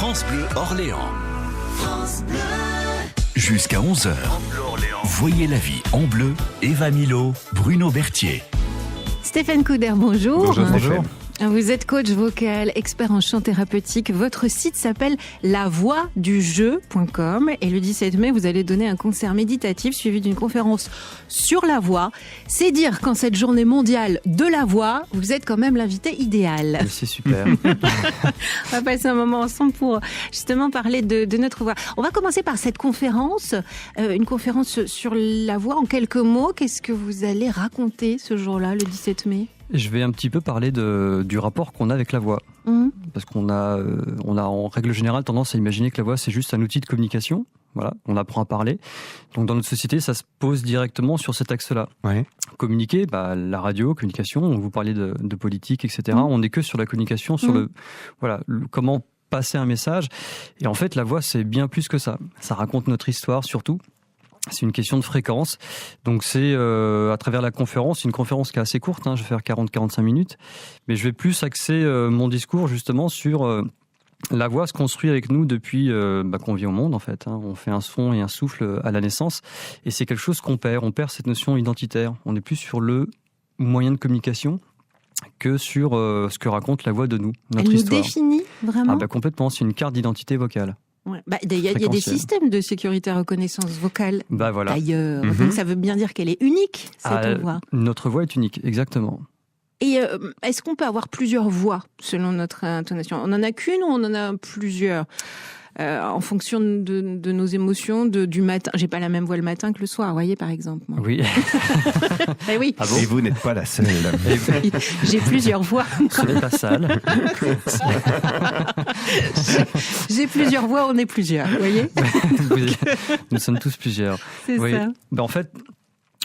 France Bleu Orléans. France Bleu. Jusqu'à 11h. Voyez la vie en bleu. Eva Milo, Bruno Berthier. Stéphane Couder, bonjour. Bonjour Stéphane. Vous êtes coach vocal, expert en chant thérapeutique. Votre site s'appelle lavoixdujeu.com et le 17 mai, vous allez donner un concert méditatif suivi d'une conférence sur la voix. C'est dire qu'en cette journée mondiale de la voix, vous êtes quand même l'invité idéal. C'est super. On va passer un moment ensemble pour justement parler de notre voix. On va commencer par cette conférence, une conférence sur la voix. En quelques mots, qu'est-ce que vous allez raconter ce jour-là, le 17 mai ? Je vais un petit peu parler du rapport qu'on a avec la voix. Parce qu'on a en règle générale tendance à imaginer que la voix c'est juste un outil de communication. Voilà, on apprend à parler. Donc dans notre société, ça se pose directement sur cet axe-là. Ouais. Communiquer, la radio, communication, on vous parlait de politique, etc. On n'est que sur la communication, sur comment passer un message. Et en fait, la voix, c'est bien plus que ça. Ça raconte notre histoire surtout. C'est une question de fréquence. Donc c'est à travers la conférence, une conférence qui est assez courte, je vais faire 40-45 minutes, mais je vais plus axer mon discours justement sur la voix se construit avec nous depuis qu'on vit au monde en fait. On fait un son et un souffle à la naissance et c'est quelque chose qu'on perd. On perd cette notion identitaire. On est plus sur le moyen de communication que sur ce que raconte la voix de nous, notre histoire. Elle nous définit vraiment complètement, c'est une carte d'identité vocale. Ouais. Il y a des systèmes de sécurité à reconnaissance vocale d'ailleurs. Donc ça veut bien dire qu'elle est unique, cette voix. Notre voix est unique, exactement. Et est-ce qu'on peut avoir plusieurs voix selon notre intonation ? On en a qu'une ou on en a plusieurs ? En fonction de nos émotions, du matin. J'ai pas la même voix le matin que le soir, vous voyez, par exemple. Moi. Oui. Oui. Ah bon ? Et vous n'êtes pas la seule. J'ai plusieurs voix. Ce n'est pas sale. J'ai plusieurs voix, on est plusieurs, vous voyez ? Nous sommes tous plusieurs. C'est ça. En fait,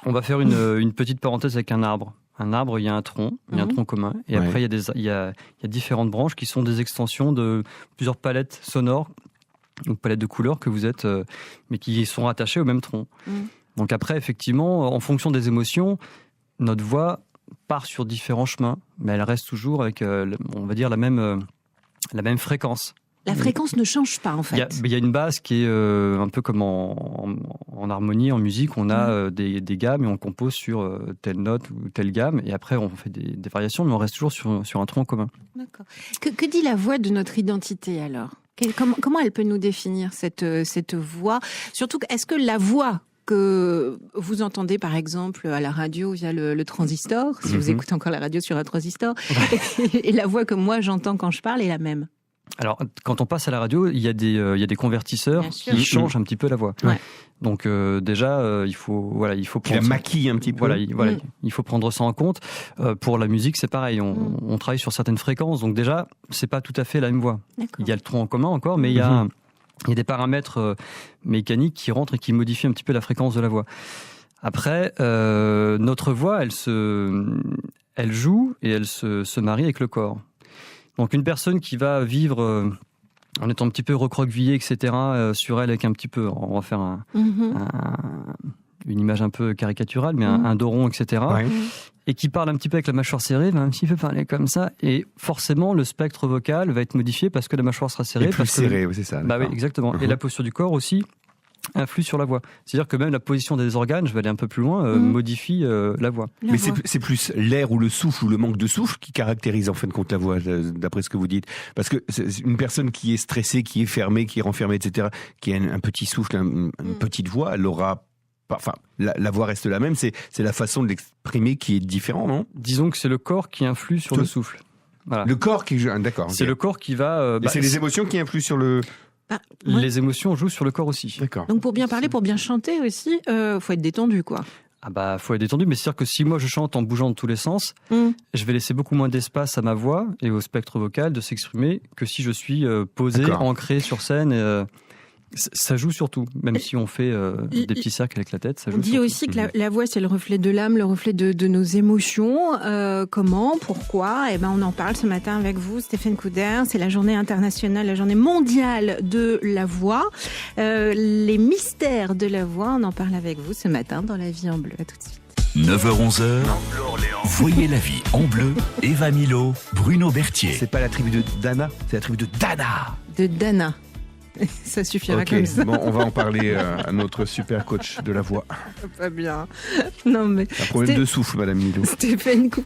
on va faire une petite parenthèse avec un arbre. Un arbre, il y a un tronc, il y a un tronc commun. Et après, il y a différentes branches qui sont des extensions de plusieurs palettes sonores, donc palettes de couleurs que vous êtes, mais qui sont rattachées au même tronc. Donc après, effectivement, en fonction des émotions, notre voix part sur différents chemins, mais elle reste toujours avec, on va dire, la même fréquence. La fréquence ne change pas, en fait. Il y a une base qui est un peu comme en harmonie, en musique. On a des gammes et on compose sur telle note ou telle gamme. Et après, on fait des variations, mais on reste toujours sur un tronc commun. D'accord. Que dit la voix de notre identité, alors ? Comment elle peut nous définir, cette voix ? Surtout, est-ce que la voix que vous entendez par exemple à la radio via le transistor, si vous écoutez encore la radio sur un transistor, et la voix que moi j'entends quand je parle est la même ? Alors, quand on passe à la radio, il y a des convertisseurs qui changent un petit peu la voix. Ouais. Donc déjà, il faut prendre. La maquille un petit peu. Il faut prendre ça en compte. Pour la musique, c'est pareil. On travaille sur certaines fréquences. Donc déjà, c'est pas tout à fait la même voix. D'accord. Il y a le tronc en commun encore, mais il y a des paramètres mécaniques qui rentrent et qui modifient un petit peu la fréquence de la voix. Après, notre voix, elle joue et elle se marie avec le corps. Donc une personne qui va vivre en étant un petit peu recroquevillée, etc., sur elle avec un petit peu, on va faire une image un peu caricaturale, mais un dos rond, etc., et qui parle un petit peu avec la mâchoire serrée, va un petit peu parler comme ça, et forcément le spectre vocal va être modifié parce que la mâchoire sera serrée. Et plus serrée, c'est ça. Oui, exactement. Et la posture du corps aussi influe sur la voix. C'est-à-dire que même la position des organes, je vais aller un peu plus loin, modifie la voix. Mais c'est plus l'air ou le souffle ou le manque de souffle qui caractérise en fin de compte la voix, d'après ce que vous dites. Parce que c'est une personne qui est stressée, qui est fermée, qui est renfermée, etc., qui a un petit souffle, une petite voix, elle aura... Enfin, la voix reste la même, c'est la façon de l'exprimer qui est différente, non ? Disons que c'est le corps qui influe sur le souffle. Voilà. Le corps qui... D'accord. C'est le corps qui va... c'est les émotions qui influent sur le... Les émotions jouent sur le corps aussi. D'accord. Donc pour bien parler, pour bien chanter aussi, faut être détendu, quoi. Faut être détendu, mais c'est-à-dire que si moi je chante en bougeant de tous les sens, je vais laisser beaucoup moins d'espace à ma voix et au spectre vocal de s'exprimer que si je suis posé, ancré sur scène. Ça joue surtout, même si on fait des petits cercles avec la tête, ça joue. On dit surtout. aussi que la voix, c'est le reflet de l'âme, le reflet de nos émotions. Comment ? Pourquoi ? On en parle ce matin avec vous, Stéphane Couder. C'est la journée internationale, la journée mondiale de la voix. Les mystères de la voix, on en parle avec vous ce matin dans La Vie en Bleu. À tout de suite. 9h-11h, voyez la vie en bleu, Eva Milo, Bruno Berthier. C'est pas la tribu de Dana, c'est la tribu de Dana. De Dana. Ça suffira Ok, comme ça. bon, on va en parler à notre super coach de la voix. Pas bien. Non, mais. Un problème de souffle, Madame Milo.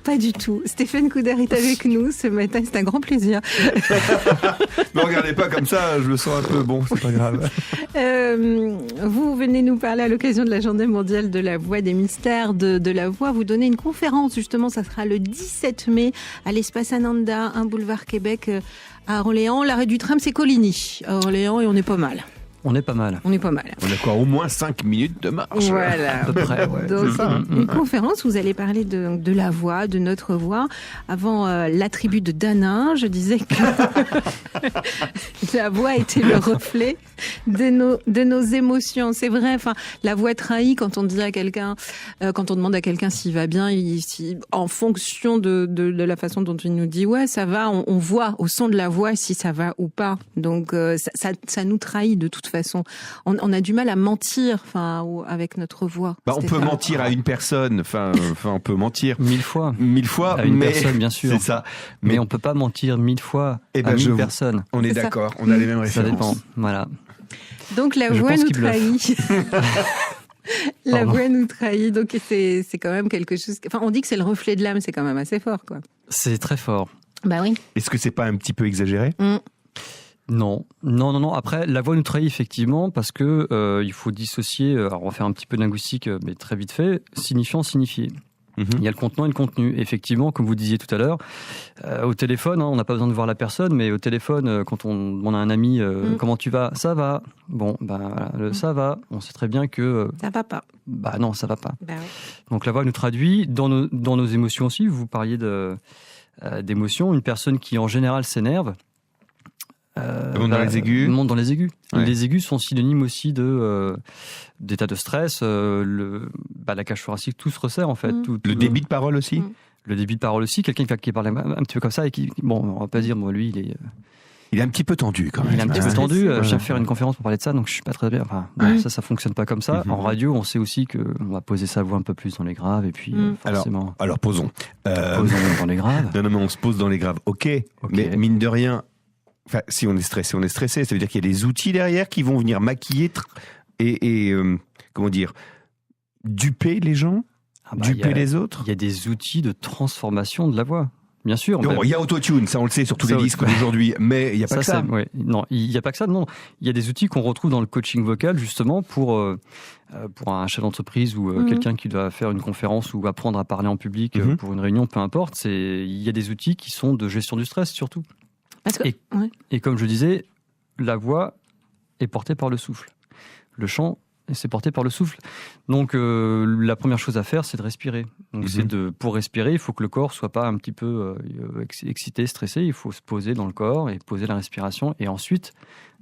Pas du tout. Stéphane Couder est avec nous ce matin. C'est un grand plaisir. Ne regardez pas comme ça, je le sens un peu bon, c'est pas grave. Vous venez nous parler à l'occasion de la Journée mondiale de la voix, des mystères de la voix. Vous donnez une conférence, justement, ça sera le 17 mai à l'espace Ananda, un boulevard Québec à Orléans. L'arrêt du tram, c'est Coligny à Orléans et on est pas mal. On est pas mal. On est pas mal. On a quoi, au moins 5 minutes de marche. Voilà. À peu près, ouais. Donc, c'est ça. une conférence où vous allez parler de la voix, de notre voix. Avant la tribu de Dana, je disais que la voix était le reflet de nos émotions. C'est vrai, enfin, la voix trahit quand on dit à quelqu'un, quand on demande à quelqu'un s'il va bien, en fonction de la façon dont il nous dit ouais, ça va, on voit au son de la voix si ça va ou pas. Donc, ça nous trahit de toute façon. On a du mal à mentir, avec notre voix. On peut mentir à une personne, on peut mentir 1000 fois. 1000 fois, À une mais personne, bien sûr. c'est ça. Mais on peut pas mentir 1000 fois à 1000 personnes. On est C'est ça. d'accord, on a les mêmes Ça références. dépend. Voilà. Donc la Je voix pense nous qu'il bluffe. trahit. La Pardon. voix nous trahit, donc c'est quand même quelque chose. Enfin, on dit que c'est le reflet de l'âme, c'est quand même assez fort, quoi. C'est très fort. Bah oui. Est-ce que c'est pas un petit peu exagéré ? Non. Après, la voix nous trahit effectivement parce que il faut dissocier. Alors, on va faire un petit peu de linguistique, mais très vite fait. Signifiant, signifié. Il y a le contenant et le contenu. Effectivement, comme vous disiez tout à l'heure, au téléphone, on n'a pas besoin de voir la personne, mais au téléphone, quand on demande à un ami comment tu vas, ça va. Bon, voilà, ça va. On sait très bien que Ça va pas. non, ça va pas. Bah oui. Donc la voix nous traduit dans nos émotions aussi. Vous parliez d'émotions. Une personne qui en général s'énerve. Monte dans les aigus. Monte dans les aigus. Ouais. Les aigus sont synonymes aussi d'état de stress. La cage thoracique, tout se resserre en fait. Tout, Le débit de parole aussi ? Le débit de parole aussi. Quelqu'un qui parle un petit peu comme ça et qui, on va pas dire, moi lui, Il est un petit peu tendu quand même. il est un petit peu Ouais. tendu. Je Ouais. viens faire une conférence pour parler de ça, donc je suis pas très bien. Enfin, ça fonctionne pas comme ça. En radio, on sait aussi que on va poser sa voix un peu plus dans les graves et puis forcément. Alors posons. Posons dans les graves. Non, mais on se pose dans les graves. Ok. Mais mine de rien, si on est stressé, on est stressé. Ça veut dire qu'il y a des outils derrière qui vont venir maquiller et comment dire, duper les gens, duper les autres. Il y a des outils de transformation de la voix. Bien sûr. Non, il y a Autotune, ça on le sait sur tous les disques d'aujourd'hui, mais il n'y a pas que ça. Non, il n'y a pas que ça. Non, il y a des outils qu'on retrouve dans le coaching vocal justement pour un chef d'entreprise ou quelqu'un qui doit faire une conférence ou apprendre à parler en public pour une réunion, peu importe. Il y a des outils qui sont de gestion du stress surtout. Parce que, Et comme je disais, la voix est portée par le souffle. Le chant, c'est porté par le souffle. Donc, la première chose à faire, c'est de respirer. Donc, pour respirer, il faut que le corps soit pas un petit peu excité, stressé. Il faut se poser dans le corps et poser la respiration. Et ensuite,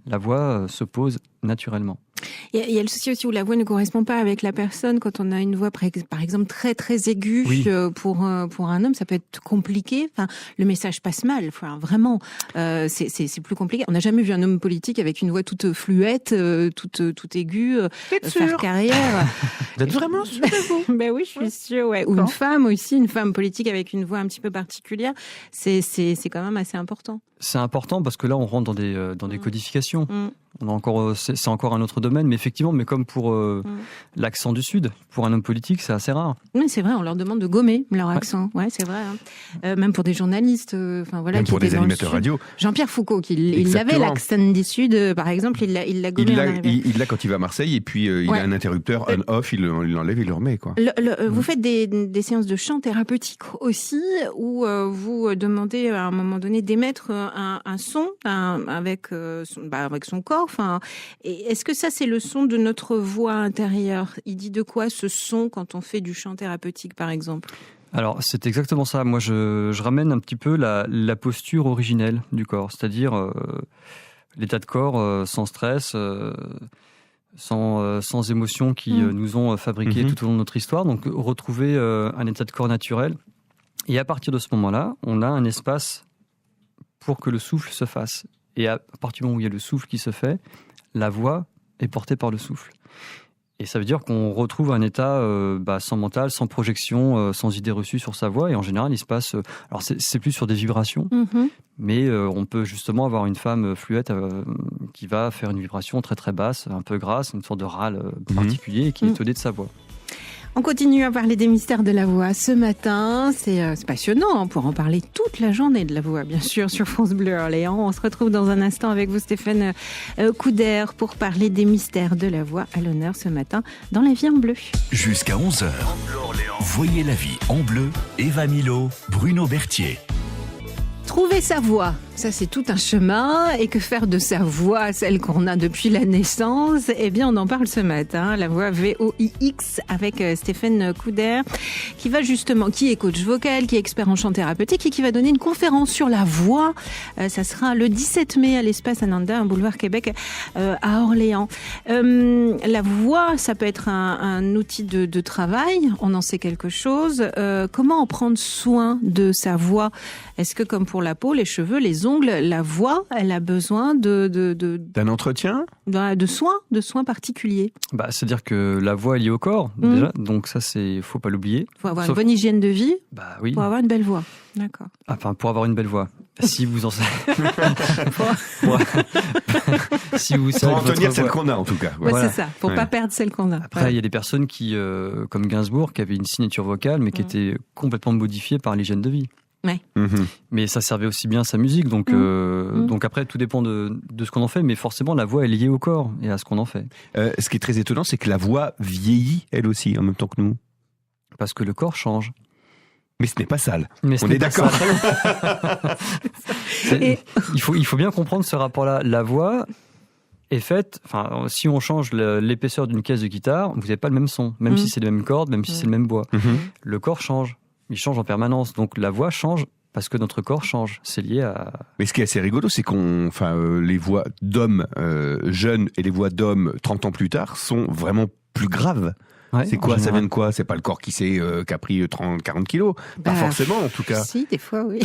la voix se pose naturellement. Il y a le souci aussi où la voix ne correspond pas avec la personne. Quand on a une voix, par exemple, très très aiguë pour un homme, ça peut être compliqué. Enfin, le message passe mal. Enfin, vraiment, c'est plus compliqué. On n'a jamais vu un homme politique avec une voix toute fluette, toute aiguë, faire carrière. Vous êtes vraiment sûr de vous ? Ben oui, je suis sûre. Ouais. Ou une femme aussi, une femme politique avec une voix un petit peu particulière. C'est quand même assez important. C'est important parce que là, on rentre dans des codifications. C'est encore un autre domaine, mais effectivement, comme pour l'accent du Sud, pour un homme politique, c'est assez rare. Oui, c'est vrai, on leur demande de gommer leur accent. Ouais, c'est vrai. Même pour des journalistes, même pour des animateurs radio. Jean-Pierre Foucault, il avait l'accent du Sud, par exemple, il l'a gommé. Il l'a quand il va à Marseille, et puis il a un interrupteur on-off, il l'enlève, il le remet, quoi. Vous faites des séances de chant thérapeutique aussi, où vous demandez à un moment donné d'émettre un son avec son corps. Est-ce que ça, c'est le son de notre voix intérieure ? Il dit de quoi ce son quand on fait du chant thérapeutique, par exemple ? Alors, c'est exactement ça. Moi, je ramène un petit peu la posture originelle du corps, c'est-à-dire l'état de corps sans stress, sans émotions qui nous ont fabriqué tout au long de notre histoire. Donc, retrouver un état de corps naturel. Et à partir de ce moment-là, on a un espace pour que le souffle se fasse. Et à partir du moment où il y a le souffle qui se fait, la voix est portée par le souffle. Et ça veut dire qu'on retrouve un état sans mental, sans projection, sans idée reçue sur sa voix. Et en général, il se passe... alors c'est plus sur des vibrations, mais on peut justement avoir une femme fluette qui va faire une vibration très très basse, un peu grasse, une sorte de râle particulier et qui est étonné de sa voix. On continue à parler des mystères de la voix ce matin. C'est passionnant, on pourra en parler toute la journée de la voix, bien sûr, sur France Bleu Orléans. On se retrouve dans un instant avec vous, Stéphane Couder, pour parler des mystères de la voix à l'honneur ce matin dans La Vie en Bleu. Jusqu'à 11h, voyez la vie en bleu. Eva Milo, Bruno Berthier. Trouver sa voix, ça c'est tout un chemin. Et que faire de sa voix, celle qu'on a depuis la naissance? Eh bien, on en parle ce matin. La voix VOIX avec Stéphane Couder, qui est coach vocal, qui est expert en chant thérapeutique et qui va donner une conférence sur la voix. Ça sera le 17 mai à l'Espace Ananda, un boulevard Québec à Orléans. La voix, ça peut être un outil de travail. On en sait quelque chose. Comment en prendre soin de sa voix? Est-ce que comme pour la peau, les cheveux, les ongles, la voix, elle a besoin d'un entretien, de soins particuliers? C'est-à-dire que la voix est liée au corps, déjà, donc ça, faut pas l'oublier. Il faut avoir une bonne hygiène de vie oui. Pour avoir une belle voix. D'accord. Enfin, pour avoir une belle voix. Si vous en savez. Si vous savez. Pour en tenir celle qu'on a, en tout cas. Ouais, voilà. C'est ça, pour pas perdre celle qu'on a. Après, il y a des personnes qui, comme Gainsbourg, qui avaient une signature vocale, mais qui était complètement modifiée par l'hygiène de vie. Ouais. Mais ça servait aussi bien à sa musique, donc après tout dépend de ce qu'on en fait, mais forcément la voix est liée au corps et à ce qu'on en fait. Ce qui est très étonnant, c'est que la voix vieillit elle aussi en même temps que nous. Parce que le corps change. Mais ce n'est pas sale. On est d'accord. Il faut bien comprendre ce rapport-là. La voix est faite, si on change l'épaisseur d'une caisse de guitare, vous n'avez pas le même son, même si c'est les mêmes cordes, même si c'est le même bois. Le corps change. Il change en permanence, donc la voix change parce que notre corps change. C'est lié à... Mais ce qui est assez rigolo, c'est les voix d'hommes jeunes et les voix d'hommes 30 ans plus tard sont vraiment plus graves. Ouais, c'est quoi? Ça vient de quoi? C'est pas le corps qui a pris 40 kilos? Pas forcément, en tout cas. Si, des fois, oui.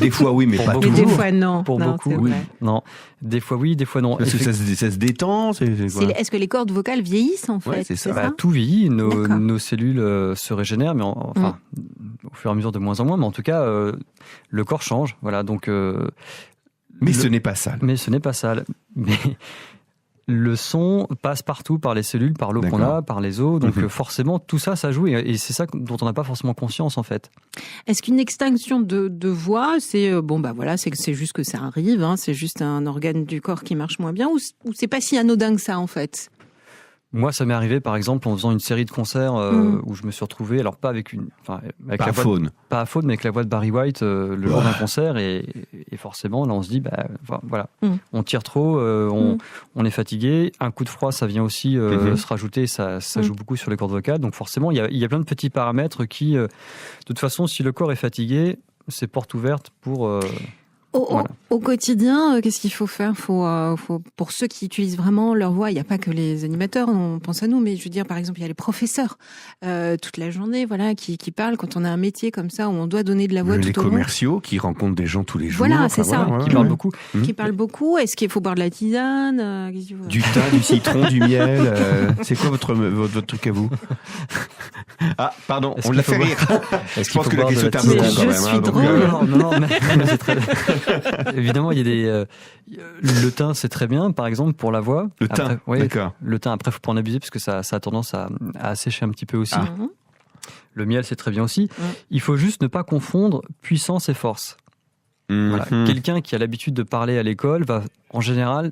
Des fois, oui, mais pas toujours. Mais des fois, non. Pour beaucoup, oui. Non. Des fois, oui, des fois, non. Parce que ça se détend. Est-ce que les cordes vocales vieillissent, en fait? Ouais, c'est ça. Tout vieillit. Nos cellules se régénèrent, mais au fur et à mesure de moins en moins. Mais en tout cas, le corps change. Voilà, donc... mais ce n'est pas sale. Mais ce n'est pas sale. Mais... Le son passe partout par les cellules, par l'eau qu'on a, par les os. Donc forcément, tout ça, ça joue. Et c'est ça dont on n'a pas forcément conscience, en fait. Est-ce qu'une extinction de voix, c'est c'est juste que ça arrive, c'est juste un organe du corps qui marche moins bien, ou c'est pas si anodin que ça, en fait? Moi, ça m'est arrivé, par exemple, en faisant une série de concerts où je me suis retrouvé, alors pas avec avec la voix, pas à faune, mais avec la voix de Barry White le jour d'un concert, et forcément, là, on se dit, voilà, on tire trop, on est fatigué, un coup de froid, ça vient aussi se rajouter, ça joue beaucoup sur les cordes vocales, donc forcément, il y a plein de petits paramètres qui, de toute façon, si le corps est fatigué, c'est porte ouverte pour... Au quotidien, qu'est-ce qu'il faut faire? Pour ceux qui utilisent vraiment leur voix, il n'y a pas que les animateurs, on pense à nous, mais je veux dire, par exemple, il y a les professeurs toute la journée, qui parlent quand on a un métier comme ça où on doit donner de la voix tout au long. Les commerciaux qui rencontrent des gens tous les jours. Voilà, c'est ça. Qui parlent beaucoup. Qui parlent beaucoup. Est-ce qu'il faut boire de la tisane? Du thym, du citron, du miel. C'est quoi votre truc à vous? Ah, pardon, on l'a fait rire. Je pense que la question est un peu con quand même. Je suis drôle. Non, mais c'est très... Évidemment, il y a le thym, c'est très bien, par exemple, pour la voix. Le thym, d'accord. Le thym, après, il ne faut pas en abuser parce que ça a tendance à assécher un petit peu aussi. Le miel, c'est très bien aussi. Il faut juste ne pas confondre puissance et force. Voilà. Quelqu'un qui a l'habitude de parler à l'école va, en général,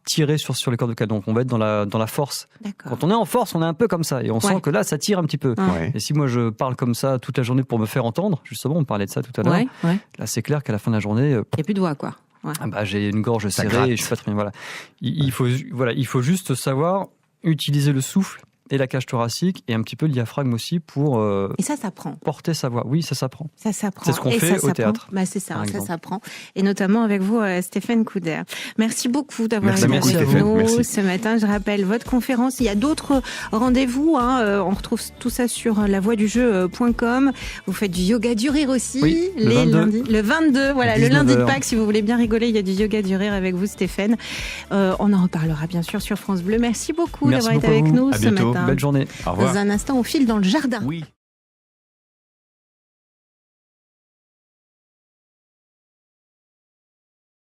tirer sur les cordes vocales. Donc on va être dans la force. D'accord. Quand on est en force, on est un peu comme ça. Et on sent que là, ça tire un petit peu. Et si moi, je parle comme ça toute la journée pour me faire ententendre, justement, on parlait de ça tout à l'heure, là, c'est clair qu'à la fin de la journée... Il n'y a plus de voix, quoi. Ouais. J'ai une gorge serrée et je suis pas très bien. Voilà. Il faut juste savoir utiliser le souffle et la cage thoracique et un petit peu le diaphragme aussi pour Et ça s'apprend. porter sa voix. Oui, ça s'apprend. Ça s'apprend. C'est ce qu'on Et fait ça au s'apprend. théâtre, Bah, c'est ça, par ça exemple. s'apprend. Et notamment avec vous, Stéphane Couder. Merci beaucoup d'avoir Merci été beaucoup, avec Stéphane. nous Merci. ce matin. Je rappelle votre conférence. Il y a d'autres rendez-vous. On retrouve tout ça sur lavoixdujeu.com. Vous faites du yoga du rire aussi. Oui, le les 22. lundis. Le 22, voilà, le lundi de 19h. Pâques. Si vous voulez bien rigoler, il y a du yoga du rire avec vous, Stéphane. On en reparlera bien sûr sur France Bleu. Merci beaucoup Merci d'avoir été beaucoup à avec vous. nous À ce bientôt. matin. Belle journée. Au revoir. Dans un instant, on file dans le jardin. Oui.